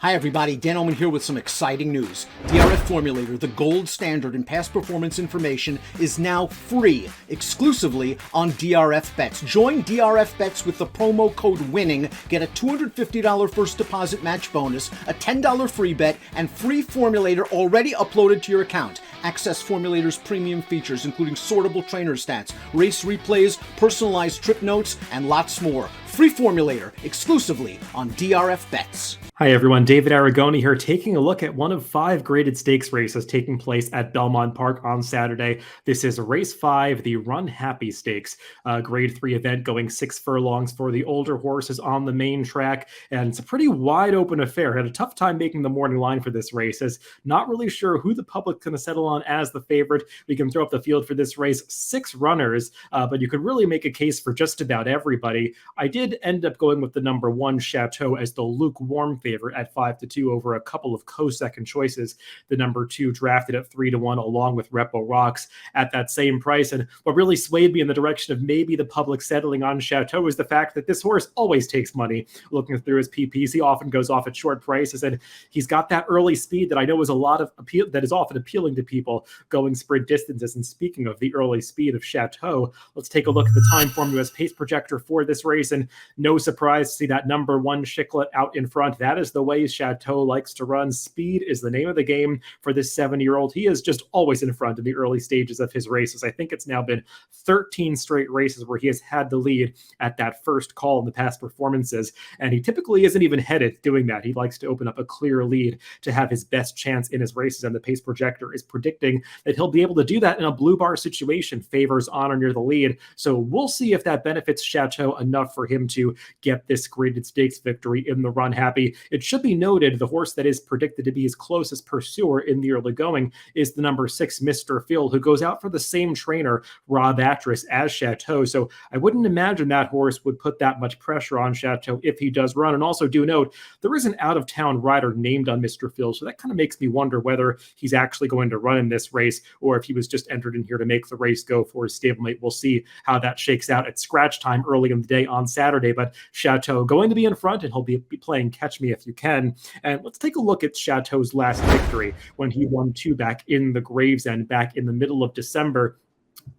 Hi everybody, Dan Oman here with some exciting news. DRF Formulator, the gold standard in past performance information, is now free, exclusively on DRF Bets. Join DRF Bets with the promo code WINNING, get a $250 first deposit match bonus, a $10 free bet, and free Formulator already uploaded to your account. Access Formulator's premium features, including sortable trainer stats, race replays, personalized trip notes, and lots more. Free Formulator, exclusively on DRF Bets. Hi everyone, David Aragona here, taking a look at one of 5 graded stakes races taking place at Belmont Park on Saturday. This is race 5, the Runhappy Stakes, grade 3 event going 6 furlongs for the older horses on the main track, and it's a pretty wide open affair. Had a tough time making the morning line for this race, as not really sure who the public's going to settle on as the favorite. We can throw up the field for this race, 6 runners, but you could really make a case for just about everybody. I did end up going with the number 1 Chateau as the lukewarm favorite at 5-2 over a couple of co-second choices. The number 2 drafted at 3-1 along with Repo Rocks at that same price. And what really swayed me in the direction of maybe the public settling on Chateau is the fact that this horse always takes money. Looking through his PPs, he often goes off at short prices, and he's got that early speed that I know is a lot of appeal, that is often appealing to people going sprint distances. And speaking of the early speed of Chateau, let's take a look at the time form US pace projector for this race. And no surprise to see that number 1 Chiclet out in front. That is the way Chateau likes to run. Speed is the name of the game for this 7-year-old. He is just always in front in the early stages of his races. I think it's now been 13 straight races where he has had the lead at that first call in the past performances, and he typically isn't even headed doing that. He likes to open up a clear lead to have his best chance in his races, and the pace projector is predicting that he'll be able to do that in a blue bar situation, favors on or near the lead. So we'll see if that benefits Chateau enough for him to get this graded stakes victory in the Runhappy. It should be noted the horse that is predicted to be his closest pursuer in the early going is the number 6 Mr. Phil, who goes out for the same trainer, Rob Atras, as Chateau. So I wouldn't imagine that horse would put that much pressure on Chateau if he does run. And also do note, there is an out-of-town rider named on Mr. Phil, so that kind of makes me wonder whether he's actually going to run in this race or if he was just entered in here to make the race go for his stablemate. We'll see how that shakes out at scratch time early in the day on Saturday, but Chateau going to be in front, and he'll be playing Catch Me If You Can. And let's take a look at Chateau's last victory when he won 2 back in the Gravesend back in the middle of December.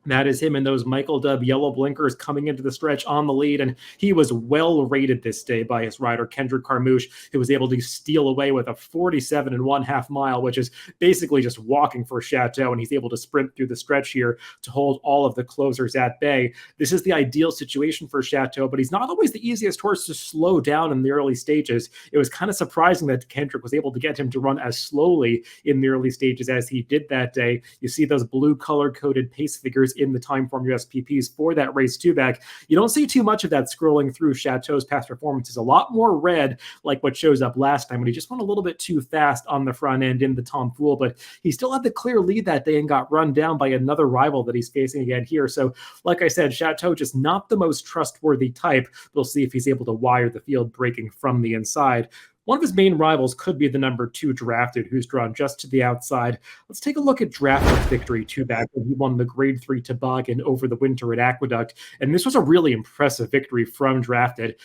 That is him in those Michael Dubb yellow blinkers coming into the stretch on the lead, and he was well rated this day by his rider, Kendrick Carmouche, who was able to steal away with a 47 1/2 mile, which is basically just walking for Chateau, and he's able to sprint through the stretch here to hold all of the closers at bay. This is the ideal situation for Chateau, but he's not always the easiest horse to slow down in the early stages. It was kind of surprising that Kendrick was able to get him to run as slowly in the early stages as he did that day. You see those blue color-coded pace figures in the time form USPPs for that race 2 back. You don't see too much of that scrolling through Chateau's past performances. A lot more red, like what shows up last time when he just went a little bit too fast on the front end in the Tom Fool, but he still had the clear lead that day and got run down by another rival that he's facing again here. So like I said, Chateau just not the most trustworthy type. We'll see if he's able to wire the field breaking from the inside. One of his main rivals could be the number 2 drafted, who's drawn just to the outside. Let's take a look at Drafted's victory 2 back when he won the grade 3 toboggan over the winter at Aqueduct. And this was a really impressive victory from Drafted.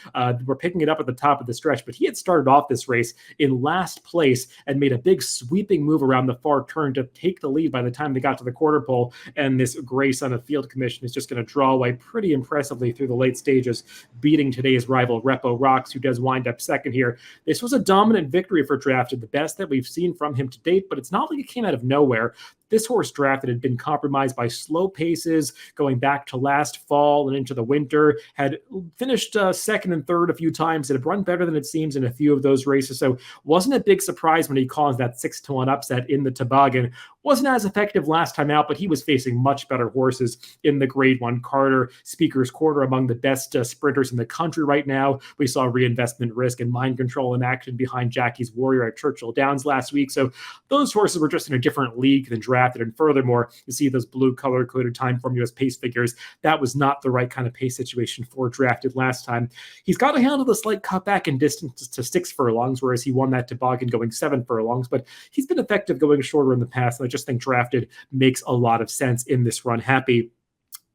We're picking it up at the top of the stretch, but he had started off this race in last place and made a big sweeping move around the far turn to take the lead by the time they got to the quarter pole. And this gray son of field commission is just going to draw away pretty impressively through the late stages, beating today's rival Repo Rocks, who does wind up second here. This was a dominant victory for Drafted, the best that we've seen from him to date, but it's not like it came out of nowhere. This horse Drafted had been compromised by slow paces going back to last fall and into the winter, had finished second and third a few times, and had run better than it seems in a few of those races. So wasn't a big surprise when he caused that 6-1 upset in the toboggan. Wasn't as effective last time out, but he was facing much better horses in the grade 1 Carter, Speaker's Quarter, among the best sprinters in the country right now. We saw Reinvestment Risk and Mind Control in action behind Jackie's Warrior at Churchill Downs last week. So those horses were just in a different league than Drafted. And furthermore, you see those blue color-coded time form US pace figures. That was not the right kind of pace situation for Drafted last time. He's got to handle the slight cutback in distance to 6 furlongs, whereas he won that toboggan going 7 furlongs. But he's been effective going shorter in the past, and I just think Drafted makes a lot of sense in this Runhappy.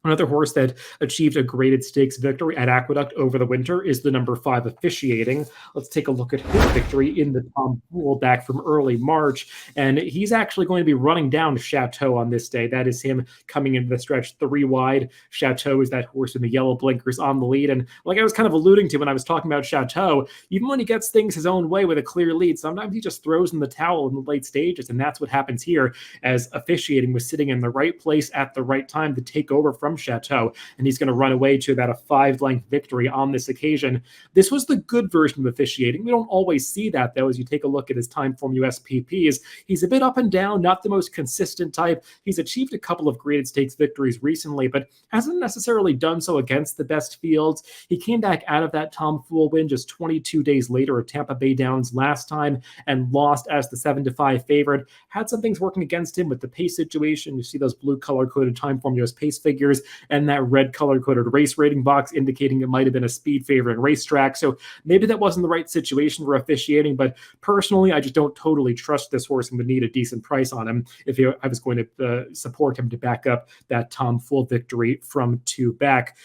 Another horse that achieved a graded stakes victory at Aqueduct over the winter is the number 5 Officiating. Let's take a look at his victory in the Tom Pool back from early March. And he's actually going to be running down Chateau on this day. That is him coming into the stretch 3 wide. Chateau is that horse in the yellow blinkers on the lead. And like I was kind of alluding to when I was talking about Chateau, even when he gets things his own way with a clear lead, sometimes he just throws in the towel in the late stages. And that's what happens here, as Officiating was sitting in the right place at the right time to take over from Chateau, and he's going to run away to about a 5-length victory on this occasion. This was the good version of Officiating. We don't always see that, though, as you take a look at his Timeform USPPs. He's a bit up and down, not the most consistent type. He's achieved a couple of graded stakes victories recently, but hasn't necessarily done so against the best fields. He came back out of that Tom Fool win just 22 days later at Tampa Bay Downs last time and lost as the 7-5 favorite. Had some things working against him with the pace situation. You see those blue color-coded Timeform US pace figures and that red color-coded race rating box indicating it might have been a speed favorite racetrack. So maybe that wasn't the right situation for Officiating, but personally, I just don't totally trust this horse and would need a decent price on him if I was going to support him to back up that Tom Fool victory from 2 back.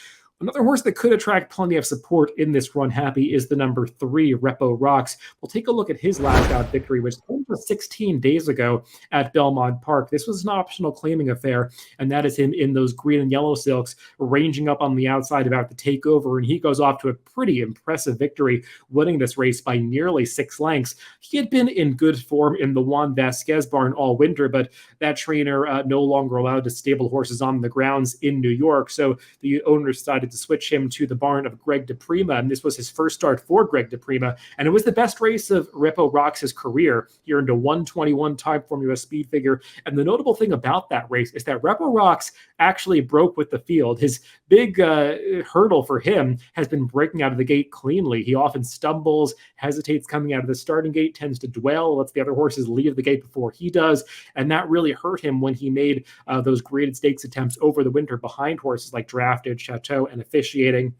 Another horse that could attract plenty of support in this Runhappy is the number 3, Repo Rocks. We'll take a look at his last out victory, which came just 16 days ago at Belmont Park. This was an optional claiming affair, and that is him in those green and yellow silks, ranging up on the outside about to take over, and he goes off to a pretty impressive victory, winning this race by nearly 6 lengths. He had been in good form in the Juan Vasquez barn all winter, but that trainer no longer allowed to stable horses on the grounds in New York, so the owner decided to switch him to the barn of Greg DePrima, and this was his first start for Greg DePrima, and it was the best race of Repo Rocks' career. He earned a 121 Timeform US speed figure, and the notable thing about that race is that Repo Rocks actually broke with the field. His big hurdle for him has been breaking out of the gate cleanly. He often stumbles, hesitates coming out of the starting gate, tends to dwell, lets the other horses leave the gate before he does, and that really hurt him when he made those graded stakes attempts over the winter behind horses like Drafted, Chateau, and Officiating.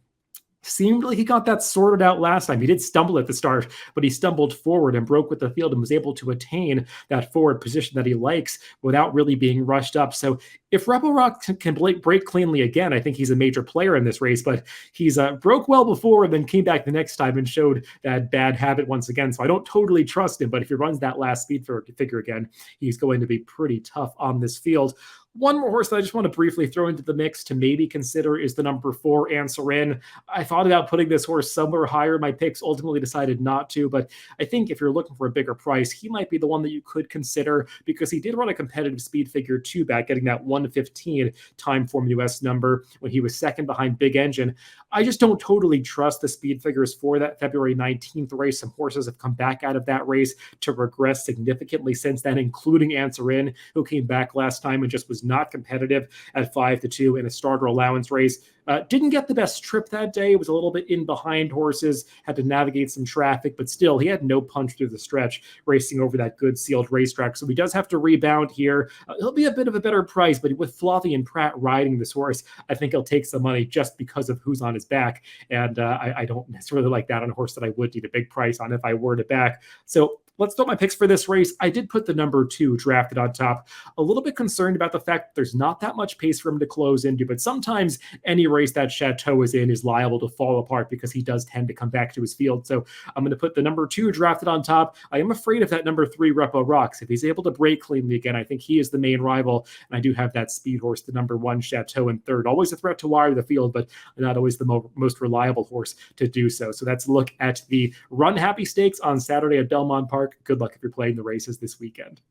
Seemed like he got that sorted out last time. He did stumble at the start, but he stumbled forward and broke with the field and was able to attain that forward position that he likes without really being rushed up. So if Repo Rock can break cleanly again, I think he's a major player in this race, but he's broke well before and then came back the next time and showed that bad habit once again. So I don't totally trust him, but if he runs that last speed figure again, he's going to be pretty tough on this field. One more horse that I just want to briefly throw into the mix to maybe consider is the number 4, Answer In. I thought about putting this horse somewhere higher. My picks ultimately decided not to, but I think if you're looking for a bigger price, he might be the one that you could consider because he did run a competitive speed figure 2 back, getting that 115 Timeform US number when he was second behind Big Engine. I just don't totally trust the speed figures for that February 19th race. Some horses have come back out of that race to regress significantly since then, including Answer In, who came back last time and just was not competitive at 5-2 in a starter allowance race. Didn't get the best trip that day. Was a little bit in behind horses, had to navigate some traffic, but still he had no punch through the stretch racing over that good sealed racetrack. So he does have to rebound here. He'll be a bit of a better price, but with Flavian Pratt riding this horse, I think he'll take some money just because of who's on his back. And I don't necessarily like that on a horse that I would need a big price on if I were to back. So let's start my picks for this race. I did put the number 2 Drafted on top. A little bit concerned about the fact that there's not that much pace for him to close into, but sometimes any race that Chateau is in is liable to fall apart because he does tend to come back to his field. So I'm going to put the number 2 Drafted on top. I am afraid of that number 3 Repo Rocks. If he's able to break cleanly again, I think he is the main rival. And I do have that speed horse, the number 1 Chateau in third. Always a threat to wire the field, but not always the most reliable horse to do so. So that's a look at the Runhappy Stakes on Saturday at Belmont Park. Good luck if you're playing the races this weekend.